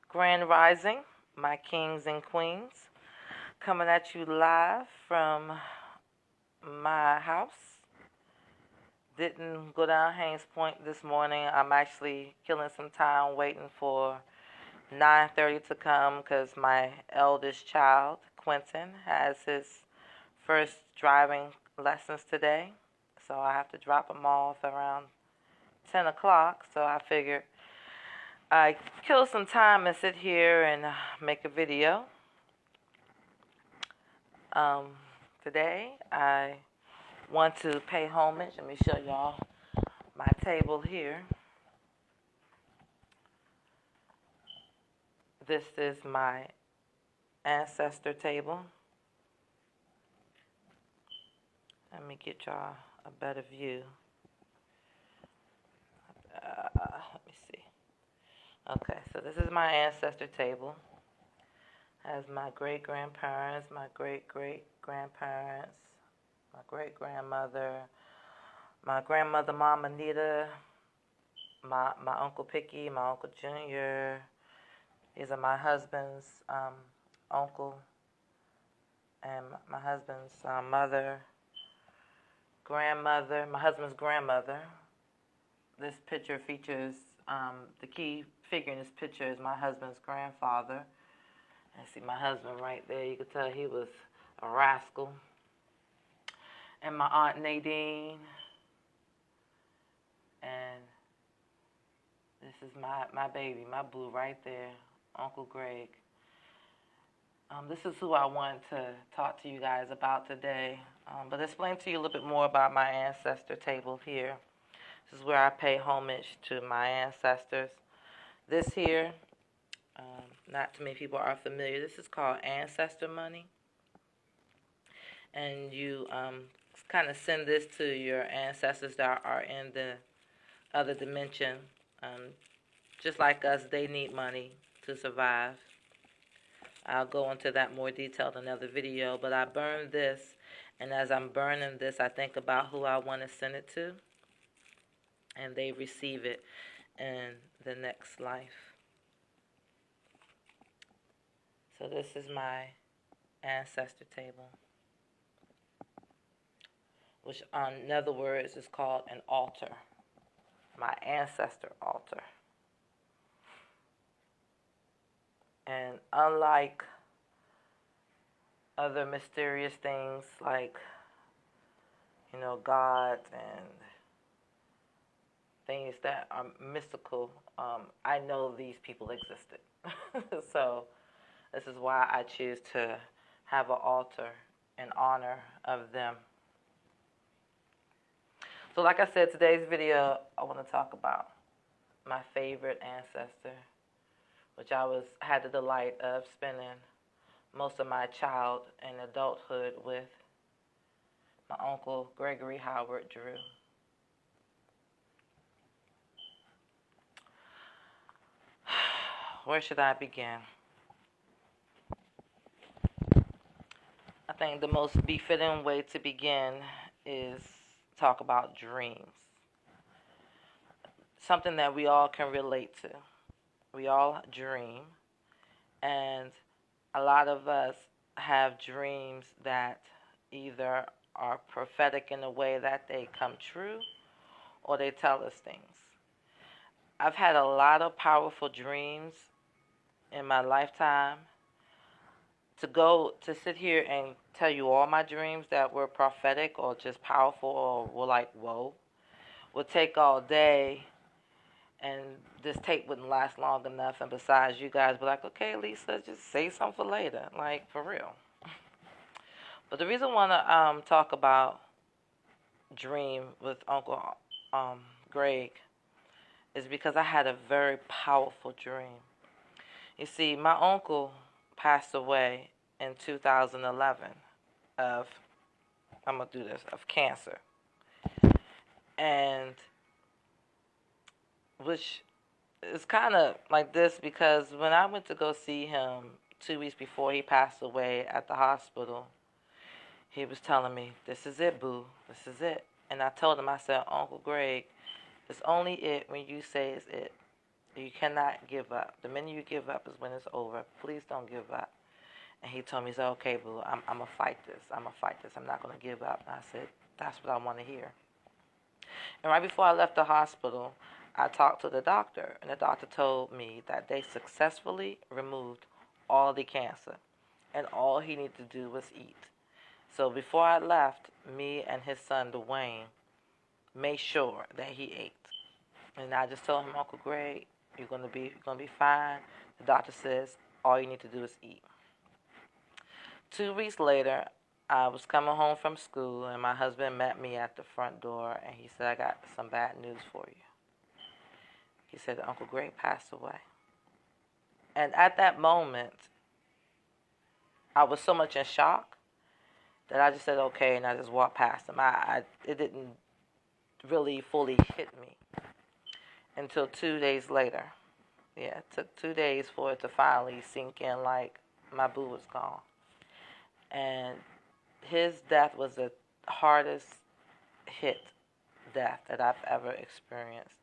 Grand Rising, my kings and queens, coming at you live from my house. Didn't go down Haynes Point this morning. I'm actually killing some time waiting for 9:30 to come because my eldest child, Quentin, has his first driving lessons today. So I have to drop him off around 10 o'clock. So I figured I kill some time and sit here and make a video. Today I want to pay homage. Let me show y'all my table here. This is my ancestor table. Let me get y'all a better view. Let me see. Okay, so this is my ancestor table. Has my great-grandparents, my great-great-grandparents, my great-grandmother, my grandmother, Mom Anita, my Uncle Picky, my Uncle Junior. These are my husband's uncle and my husband's mother, grandmother, my husband's grandmother. This picture features, the key figure in this picture is my husband's grandfather. And see my husband right there. You can tell he was a rascal. And my Aunt Nadine. And this is my baby, my boo right there, Uncle Greg. This is who I want to talk to you guys about today. But explain to you a little bit more about my ancestor table here. This is where I pay homage to my ancestors. This here, not too many people are familiar. This is called ancestor money. And you kind of send this to your ancestors that are in the other dimension. Just like us, they need money to survive. I'll go into that more detail in another video, but I burned this, and as I'm burning this, I think about who I want to send it to, and they receive it in the next life. So this is my ancestor table, which in other words is called an altar, my ancestor altar. And unlike other mysterious things like, God and things that are mystical, I know these people existed. So this is why I choose to have an altar in honor of them. So like I said, today's video, I want to talk about my favorite ancestor, which I had the delight of spending most of my child and adulthood with, my Uncle Gregory Howard Drew. Where should I begin? I think the most befitting way to begin is talk about dreams. Something that we all can relate to. We all dream, and a lot of us have dreams that either are prophetic in a way that they come true or they tell us things. I've had a lot of powerful dreams in my lifetime. To sit here and tell you all my dreams that were prophetic or just powerful or were like, whoa, would take all day, and this tape wouldn't last long enough. And besides, you guys be like, okay, Lisa, just say something for later. Like, for real. But the reason I want to talk about dream with Uncle Greg is because I had a very powerful dream. You see, my uncle passed away in 2011 of cancer. And which is kind of like this because when I went to go see him 2 weeks before he passed away at the hospital, he was telling me, this is it, boo, this is it. And I told him, I said, Uncle Greg, it's only it when you say it's it. You cannot give up. The minute you give up is when it's over. Please don't give up. And he told me, he said, okay, boo, I'm going to fight this. I'm going to fight this. I'm not going to give up. And I said, that's what I want to hear. And right before I left the hospital, I talked to the doctor, and the doctor told me that they successfully removed all the cancer, and all he needed to do was eat. So before I left, me and his son, Dwayne, made sure that he ate. And I just told him, Uncle Greg, you're gonna be fine. The doctor says all you need to do is eat. 2 weeks later, I was coming home from school, and my husband met me at the front door, and he said, I got some bad news for you. He said, Uncle Greg passed away. And at that moment, I was so much in shock that I just said, okay, and I just walked past him. It didn't really fully hit me until 2 days later. Yeah, it took 2 days for it to finally sink in, like my boo was gone. And his death was the hardest hit death that I've ever experienced.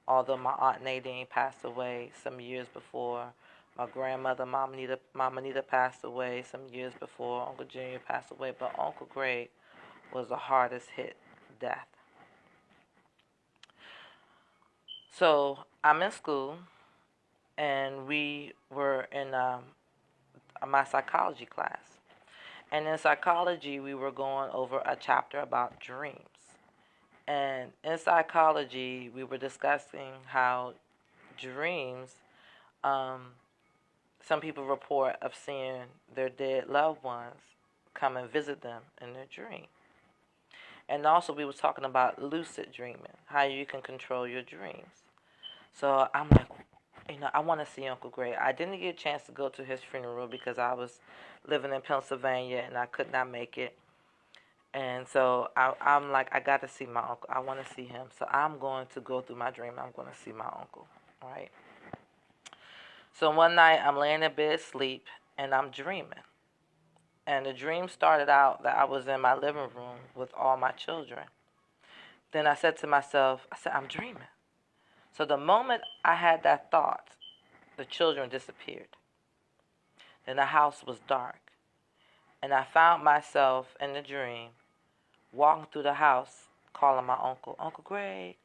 Although my Aunt Nadine passed away some years before, my grandmother, Mama Anita passed away some years before, Uncle Junior passed away, but Uncle Greg was the hardest hit death. So I'm in school, and we were in my psychology class. And in psychology, we were going over a chapter about dreams. And in psychology, we were discussing how dreams, some people report of seeing their dead loved ones come and visit them in their dream. And also we were talking about lucid dreaming, how you can control your dreams. So I'm like, I want to see Uncle Greg. I didn't get a chance to go to his funeral because I was living in Pennsylvania and I could not make it. And so I'm like, I got to see my uncle. I want to see him. So I'm going to go through my dream. I'm going to see my uncle, all right? So one night I'm laying in bed asleep and I'm dreaming. And the dream started out that I was in my living room with all my children. Then I said to myself, I'm dreaming. So the moment I had that thought, the children disappeared. Then the house was dark. And I found myself in the dream walking through the house calling my uncle, Uncle Greg,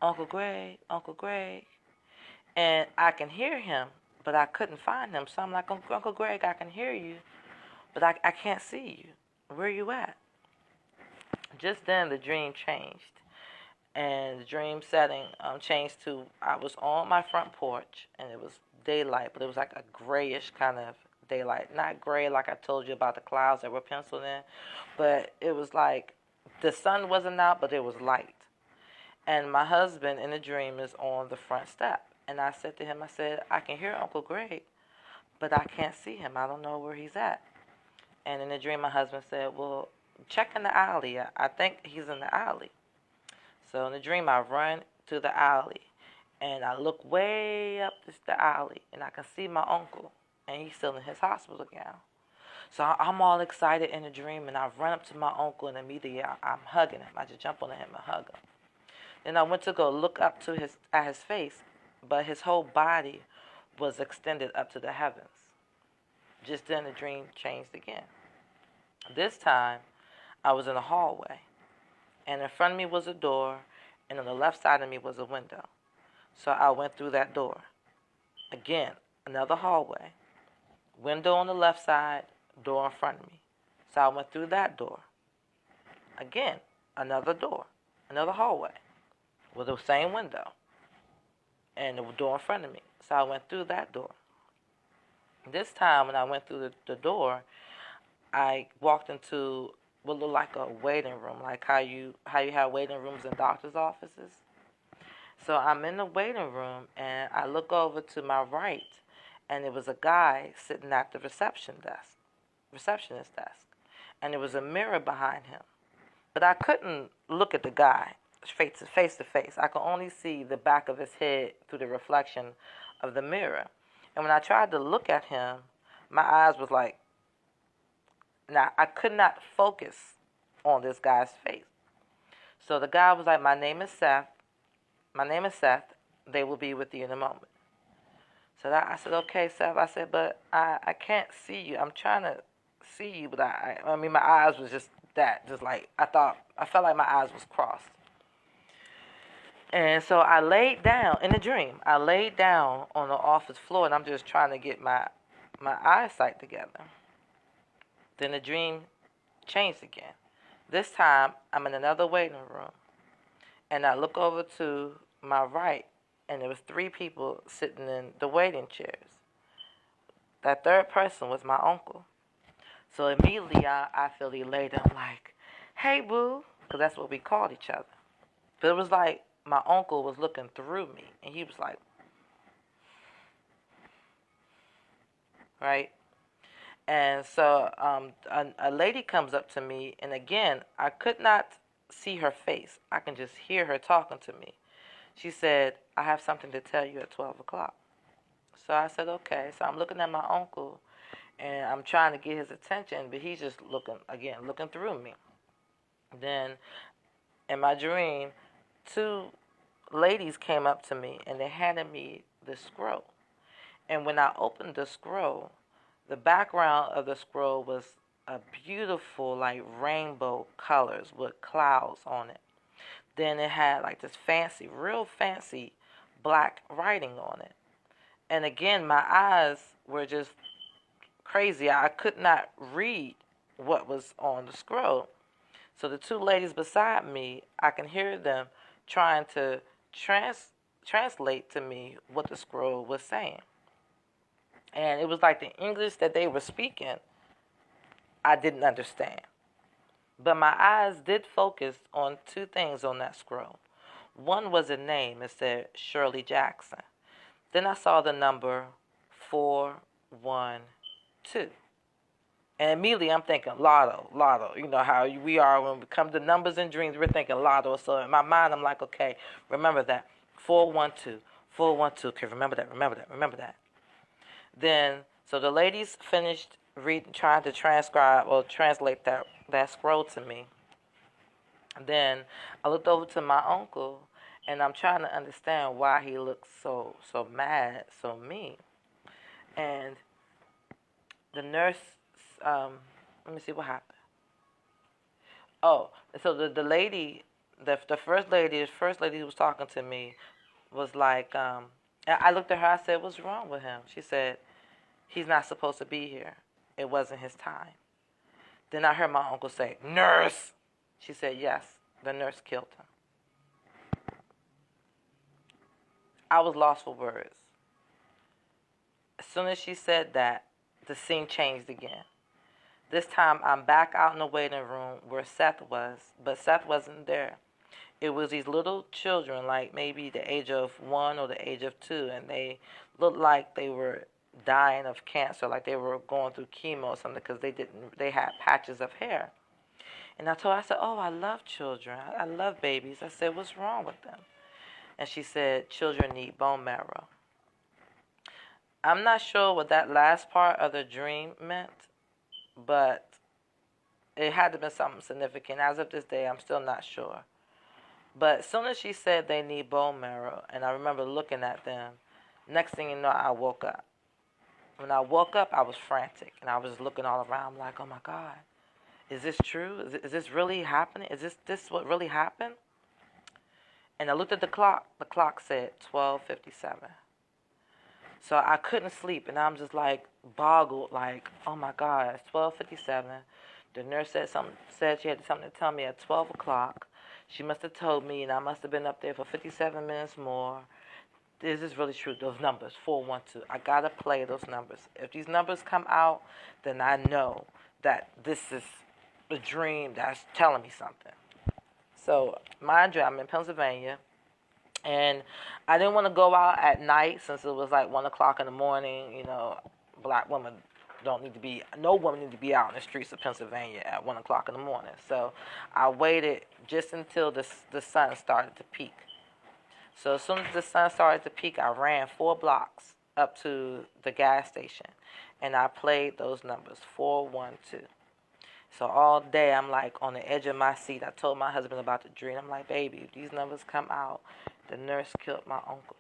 Uncle Greg, Uncle Greg. And I can hear him, but I couldn't find him. So I'm like, Uncle Greg, I can hear you, but I can't see you. Where are you at? Just then the dream changed. And the dream setting changed to I was on my front porch, and it was daylight, but it was like a grayish kind of daylight. Not gray like I told you about the clouds that were penciled in, but it was like the sun wasn't out, but it was light. And my husband in the dream is on the front step. And I said to him, I said, I can hear Uncle Greg, but I can't see him. I don't know where he's at. And in the dream, my husband said, well, check in the alley. I think he's in the alley. So in the dream, I run to the alley, and I look way up the alley, and I can see my uncle, and he's still in his hospital gown. So I'm all excited in the dream, and I run up to my uncle, and immediately I'm hugging him. I just jump on him and hug him. Then I went to go look up to at his face, but his whole body was extended up to the heavens. Just then the dream changed again. This time, I was in a hallway, and in front of me was a door, and on the left side of me was a window. So I went through that door. Again, another hallway, window on the left side, door in front of me. So I went through that door. Again, another door, another hallway with the same window and the door in front of me. So I went through that door. This time when I went through the door, I walked into what looked like a waiting room, like how you have waiting rooms in doctor's offices. So I'm in the waiting room, and I look over to my right, and there was a guy sitting at the receptionist desk, and there was a mirror behind him. But I couldn't look at the guy face to face. I could only see the back of his head through the reflection of the mirror. And when I tried to look at him, my eyes was like, now I could not focus on this guy's face. So the guy was like, my name is Seth. My name is Seth, they will be with you in a moment. So I said, okay, Seth. I said, but I can't see you. I'm trying to see you, but I mean, my eyes was just that, just like I felt like my eyes was crossed. And so I laid down in a dream. I laid down on the office floor, and I'm just trying to get my eyesight together. Then the dream changed again. This time I'm in another waiting room, and I look over to my right, and there was three people sitting in the waiting chairs. That third person was my uncle. So immediately I feel elated. I'm like, hey, boo, because that's what we called each other. But it was like my uncle was looking through me, and he was like, right? And so a lady comes up to me, and again, I could not see her face. I can just hear her talking to me. She said, I have something to tell you at 12 o'clock. So I said, okay. So I'm looking at my uncle, and I'm trying to get his attention, but he's just looking through me. Then in my dream, two ladies came up to me, and they handed me the scroll. And when I opened the scroll, the background of the scroll was a beautiful, like rainbow colors with clouds on it. Then it had like this fancy, real fancy black writing on it. And again, my eyes were just crazy. I could not read what was on the scroll. So the two ladies beside me, I can hear them trying to translate to me what the scroll was saying. And it was like the English that they were speaking, I didn't understand. But my eyes did focus on two things on that scroll. One was a name. It said Shirley Jackson. Then I saw the number 412. And immediately I'm thinking lotto, lotto. You know how we are when we come to numbers and dreams, we're thinking lotto. So in my mind, I'm like, okay, remember that. 412, 412. Okay, remember that, remember that, remember that. Then, so the ladies finished trying to transcribe or translate that scroll to me. Then I looked over to my uncle, and I'm trying to understand why he looked so mad, so mean. And the nurse, let me see what happened. Oh, so the lady, the first lady who was talking to me was like, I looked at her. I said, "What's wrong with him?" She said, "He's not supposed to be here. It wasn't his time." Then I heard my uncle say, "Nurse." She said, "Yes, the nurse killed him." I was lost for words. As soon as she said that, the scene changed again. This time I'm back out in the waiting room where Seth was, but Seth wasn't there. It was these little children, like maybe the age of 1 or the age of 2, and they looked like they were dying of cancer, like they were going through chemo or something, because they had patches of hair. And I said, "Oh, I love children. I love babies." I said, "What's wrong with them?" And she said, "Children need bone marrow." I'm not sure what that last part of the dream meant, but it had to be something significant. As of this day, I'm still not sure. But as soon as she said they need bone marrow, and I remember looking at them, next thing you know, I woke up. When I woke up, I was frantic, and I was looking all around like, oh my God, is this true? Is this really happening? Is this what really happened? And I looked at the clock. The clock said 12:57. So I couldn't sleep, and I'm just like boggled, like, oh my God, it's 12:57. The nurse said she had something to tell me at 12 o'clock. She must have told me, and I must have been up there for 57 minutes more. Is this really true? Those numbers, 412. I gotta play those numbers. If these numbers come out, then I know that this is a dream that's telling me something. So, mind you, I'm in Pennsylvania, and I didn't want to go out at night since it was like 1 o'clock in the morning. You know, black women no woman need to be out in the streets of Pennsylvania at 1 o'clock in the morning. So I waited just until the sun started to peak. So as soon as the sun started to peak, I ran 4 blocks up to the gas station, and I played those numbers, 412. So all day I'm like on the edge of my seat. I told my husband about the dream. I'm like, baby, if these numbers come out, the nurse killed my uncle.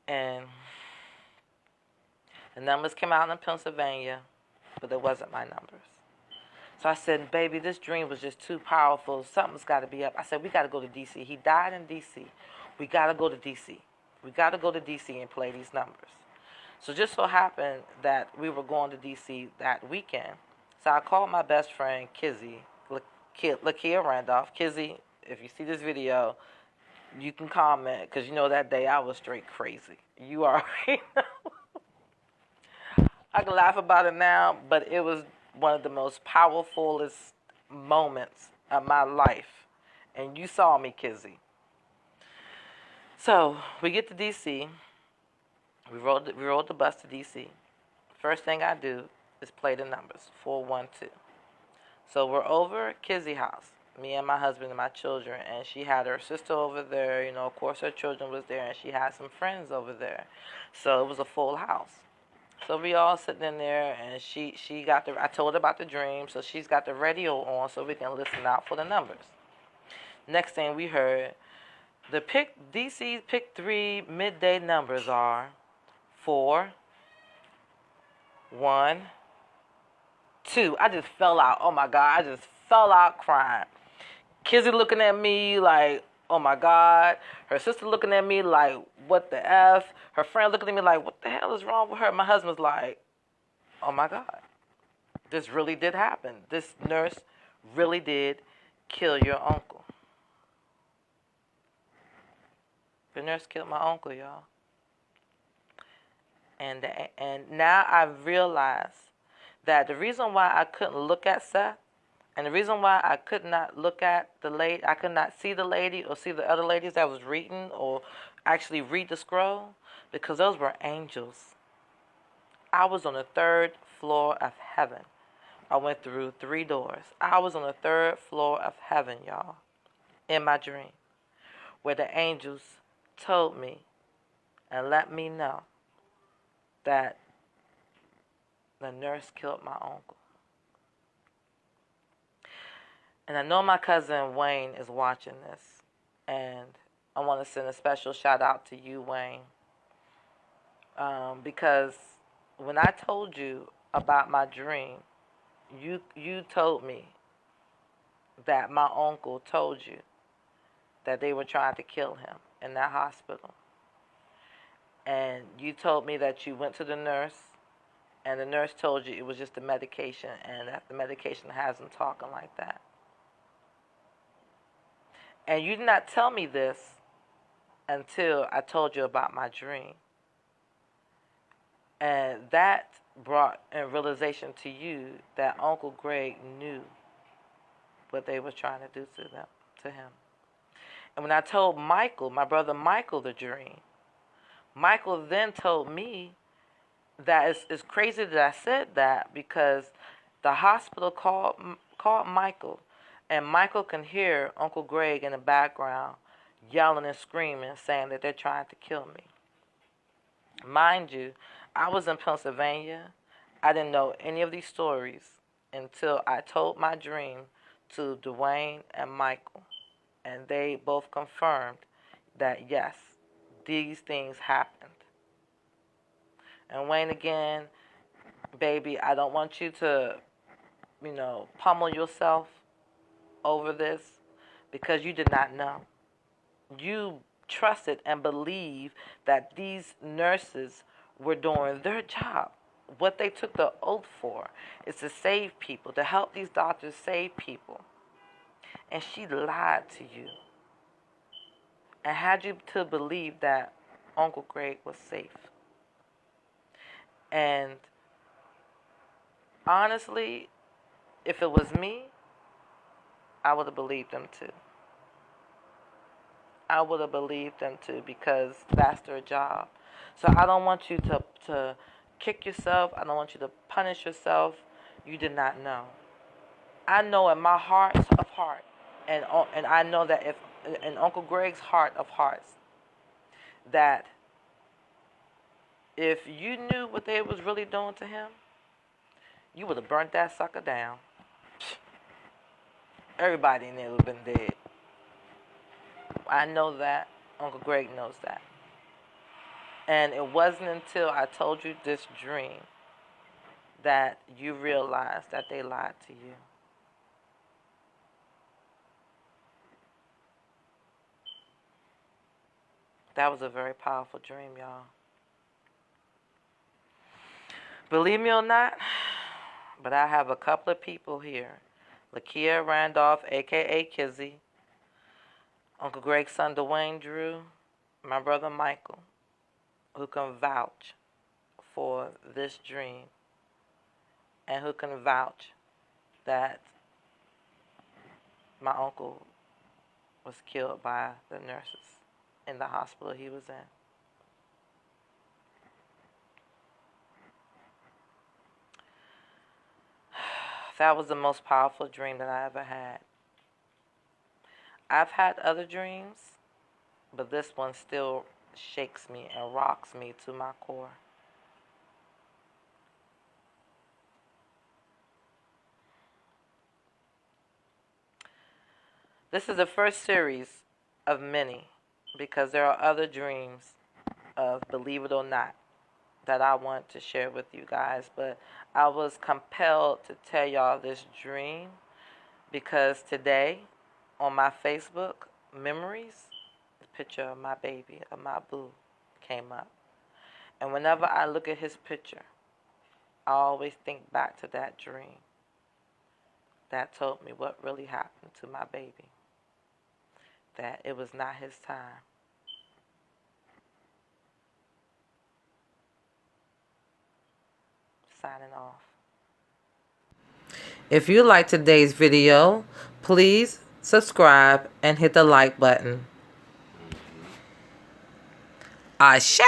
And the numbers came out in Pennsylvania, but it wasn't my numbers. So I said, baby, this dream was just too powerful. Something's got to be up. I said, we got to go to D.C. He died in D.C. We got to go to D.C. We got to go to D.C. and play these numbers. So just so happened that we were going to D.C. that weekend. So I called my best friend, Kizzy, Lakia Randolph. Kizzy, if you see this video, you can comment, because you know that day I was straight crazy. You already know. I can laugh about it now, but it was one of the most powerfulest moments of my life. And you saw me, Kizzy. So we get to D.C. We rode the bus to D.C. First thing I do is play the numbers, 412. So we're over at Kizzy's house, me and my husband and my children, and she had her sister over there. You know, of course her children was there, and she had some friends over there. So it was a full house. So we all sitting in there, and she got I told her about the dream, so she's got the radio on so we can listen out for the numbers. Next thing we heard, the DC's pick 3 midday numbers are 4, 1, 2. I just fell out. Oh my God, I just fell out crying. Kizzy looking at me like, oh my God. Her sister looking at me like, what the F? Her friend looking at me like, what the hell is wrong with her? My husband's like, oh my God. This really did happen. This nurse really did kill your uncle. The nurse killed my uncle, y'all. And now I've realized that the reason why I couldn't look at Seth, and the reason why I could not look at the lady, I could not see the lady or see the other ladies that was reading or actually read the scroll, because those were angels. I was on the 3rd floor of heaven. I went through 3 doors. I was on the 3rd floor of heaven, y'all, in my dream, where the angels told me and let me know that the nurse killed my uncle. And I know my cousin Wayne is watching this, and I want to send a special shout out to you, Wayne, because when I told you about my dream, you told me that my uncle told you that they were trying to kill him in that hospital. And you told me that you went to the nurse, and the nurse told you it was just the medication, and that the medication has him talking like that. And you did not tell me this until I told you about my dream. And that brought a realization to you that Uncle Greg knew what they were trying to do to him. And when I told Michael, my brother Michael, the dream, Michael then told me that it's crazy that I said that, because the hospital called Michael, and Michael can hear Uncle Greg in the background yelling and screaming, saying that they're trying to kill me. Mind you, I was in Pennsylvania. I didn't know any of these stories until I told my dream to Dwayne and Michael, and they both confirmed that yes, these things happened. And Wayne, again, baby, I don't want you to, pummel yourself over this, because you did not know. You trusted and believed that these nurses were doing their job. What they took the oath for is to save people, to help these doctors save people. And she lied to you and had you to believe that Uncle Greg was safe. And honestly, if it was me, I would have believed them too. I would have believed them too, because that's their job. So I don't want you to kick yourself. I don't want you to punish yourself. You did not know. I know in my heart of heart, and I know that if in Uncle Greg's heart of hearts, that if you knew what they was really doing to him, you would have burnt that sucker down. Everybody in there would have been dead. I know that. Uncle Greg knows that. And it wasn't until I told you this dream that you realized that they lied to you. That was a very powerful dream, y'all. Believe me or not, but I have a couple of people here. Lakia Randolph, a.k.a. Kizzy, Uncle Greg's son, Dwayne Drew, my brother Michael, who can vouch for this dream and who can vouch that my uncle was killed by the nurses in the hospital he was in. That was the most powerful dream that I ever had. I've had other dreams, but this one still shakes me and rocks me to my core. This is the first series of many because there are other dreams of Believe It or Not that I want to share with you guys, but I was compelled to tell y'all this dream because today on my Facebook memories, the picture of my baby, of my boo, came up. And whenever I look at his picture, I always think back to that dream that told me what really happened to my baby, that it was not his time. Signing off. If you like today's video, please subscribe and hit the like button. Ashe!